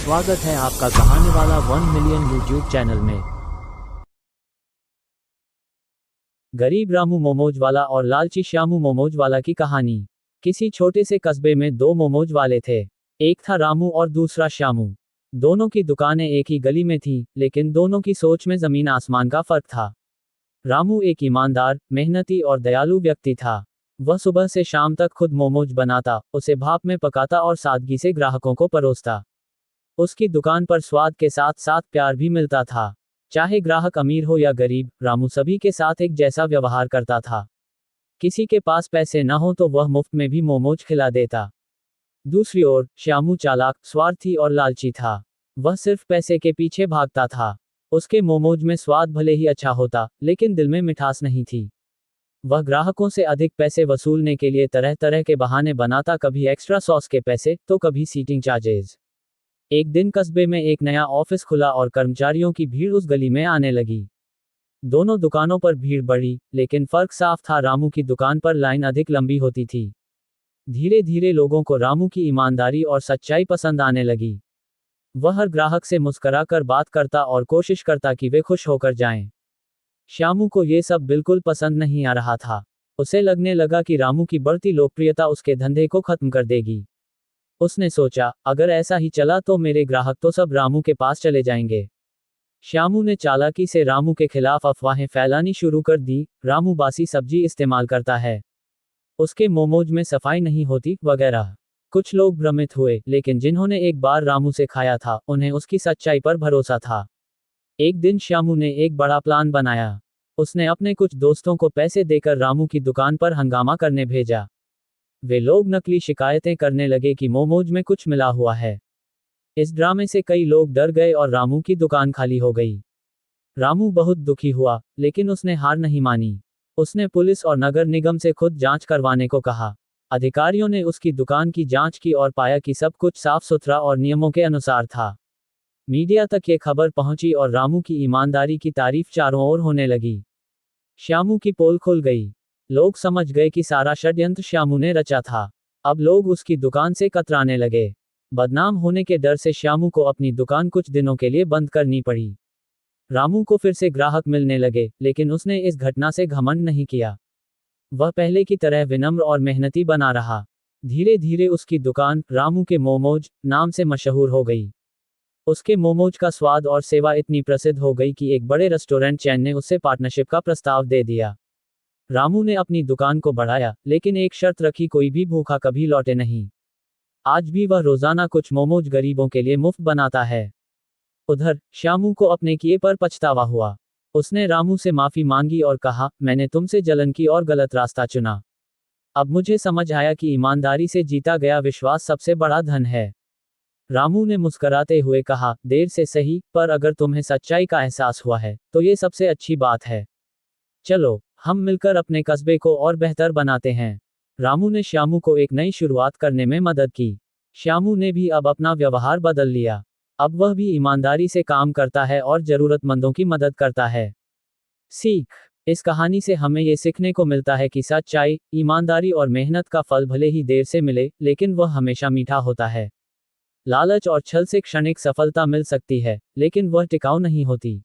स्वागत है आपका कहानी वाला 1 मिलियन यूट्यूब चैनल में। गरीब रामू मोमोज वाला और लालची श्यामू मोमोज वाला की कहानी। किसी छोटे से कस्बे में दो मोमोज वाले थे। एक था रामू और दूसरा श्यामू। दोनों की दुकानें एक ही गली में थीं, लेकिन दोनों की सोच में जमीन आसमान का फर्क था। रामू एक ईमानदार, मेहनती और दयालु व्यक्ति था। वह सुबह से शाम तक खुद मोमोज बनाता, उसे भाप में पकाता और सादगी से ग्राहकों को परोसता। उसकी दुकान पर स्वाद के साथ साथ प्यार भी मिलता था। चाहे ग्राहक अमीर हो या गरीब, रामू सभी के साथ एक जैसा व्यवहार करता था। किसी के पास पैसे न हो तो वह मुफ्त में भी मोमोज खिला देता। दूसरी ओर श्यामू चालाक, स्वार्थी और लालची था। वह सिर्फ पैसे के पीछे भागता था। उसके मोमोज में स्वाद भले ही अच्छा होता, लेकिन दिल में मिठास नहीं थी। वह ग्राहकों से अधिक पैसे वसूलने के लिए तरह तरह के बहाने बनाता, कभी एक्स्ट्रा सॉस के पैसे तो कभी सीटिंग चार्जेस। एक दिन कस्बे में एक नया ऑफिस खुला और कर्मचारियों की भीड़ उस गली में आने लगी। दोनों दुकानों पर भीड़ बढ़ी, लेकिन फर्क साफ था, रामू की दुकान पर लाइन अधिक लंबी होती थी। धीरे धीरे लोगों को रामू की ईमानदारी और सच्चाई पसंद आने लगी। वह हर ग्राहक से मुस्कुराकर बात करता और कोशिश करता कि वे खुश होकर जाएं। श्यामू को ये सब बिल्कुल पसंद नहीं आ रहा था। उसे लगने लगा कि रामू की बढ़ती लोकप्रियता उसके धंधे को खत्म कर देगी। उसने सोचा, अगर ऐसा ही चला तो मेरे ग्राहक तो सब रामू के पास चले जाएंगे। श्यामू ने चालाकी से रामू के खिलाफ अफवाहें फैलानी शुरू कर दी। रामू बासी सब्जी इस्तेमाल करता है, उसके मोमोज में सफाई नहीं होती, वगैरह। कुछ लोग भ्रमित हुए, लेकिन जिन्होंने एक बार रामू से खाया था, उन्हें उसकी सच्चाई पर भरोसा था। एक दिन श्यामू ने एक बड़ा प्लान बनाया। उसने अपने कुछ दोस्तों को पैसे देकर रामू की दुकान पर हंगामा करने भेजा। वे लोग नकली शिकायतें करने लगे कि मोमोज में कुछ मिला हुआ है। इस ड्रामे से कई लोग डर गए और रामू की दुकान खाली हो गई। रामू बहुत दुखी हुआ, लेकिन उसने हार नहीं मानी। उसने पुलिस और नगर निगम से खुद जांच करवाने को कहा। अधिकारियों ने उसकी दुकान की जांच की और पाया कि सब कुछ साफ सुथरा और नियमों के अनुसार था। मीडिया तक ये खबर पहुंची और रामू की ईमानदारी की तारीफ चारों ओर होने लगी। श्यामू की पोल खुल गई। लोग समझ गए कि सारा षड्यंत्र श्यामू ने रचा था। अब लोग उसकी दुकान से कतराने लगे। बदनाम होने के डर से श्यामू को अपनी दुकान कुछ दिनों के लिए बंद करनी पड़ी। रामू को फिर से ग्राहक मिलने लगे, लेकिन उसने इस घटना से घमंड नहीं किया। वह पहले की तरह विनम्र और मेहनती बना रहा। धीरे धीरे उसकी दुकान रामू के मोमोज नाम से मशहूर हो गई। उसके मोमोज का स्वाद और सेवा इतनी प्रसिद्ध हो गई कि एक बड़े रेस्टोरेंट चेन ने उससे पार्टनरशिप का प्रस्ताव दे दिया। रामू ने अपनी दुकान को बढ़ाया, लेकिन एक शर्त रखी, कोई भी भूखा कभी लौटे नहीं। आज भी वह रोजाना कुछ मोमोज गरीबों के लिए मुफ्त बनाता है। उधर श्यामू को अपने किए पर पछतावा हुआ। उसने रामू से माफी मांगी और कहा, मैंने तुमसे जलन की और गलत रास्ता चुना। अब मुझे समझ आया कि ईमानदारी से जीता गया विश्वास सबसे बड़ा धन है। रामू ने मुस्कराते हुए कहा, देर से सही, पर अगर तुम्हें सच्चाई का एहसास हुआ है, तो ये सबसे अच्छी बात है। चलो, हम मिलकर अपने कस्बे को और बेहतर बनाते हैं। रामू ने श्यामू को एक नई शुरुआत करने में मदद की। श्यामू ने भी अब अपना व्यवहार बदल लिया। अब वह भी ईमानदारी से काम करता है और जरूरतमंदों की मदद करता है। सीख। इस कहानी से हमें ये सीखने को मिलता है कि सच्चाई, ईमानदारी और मेहनत का फल भले ही देर से मिले, लेकिन वह हमेशा मीठा होता है। लालच और छल से क्षणिक सफलता मिल सकती है, लेकिन वह टिकाऊ नहीं होती।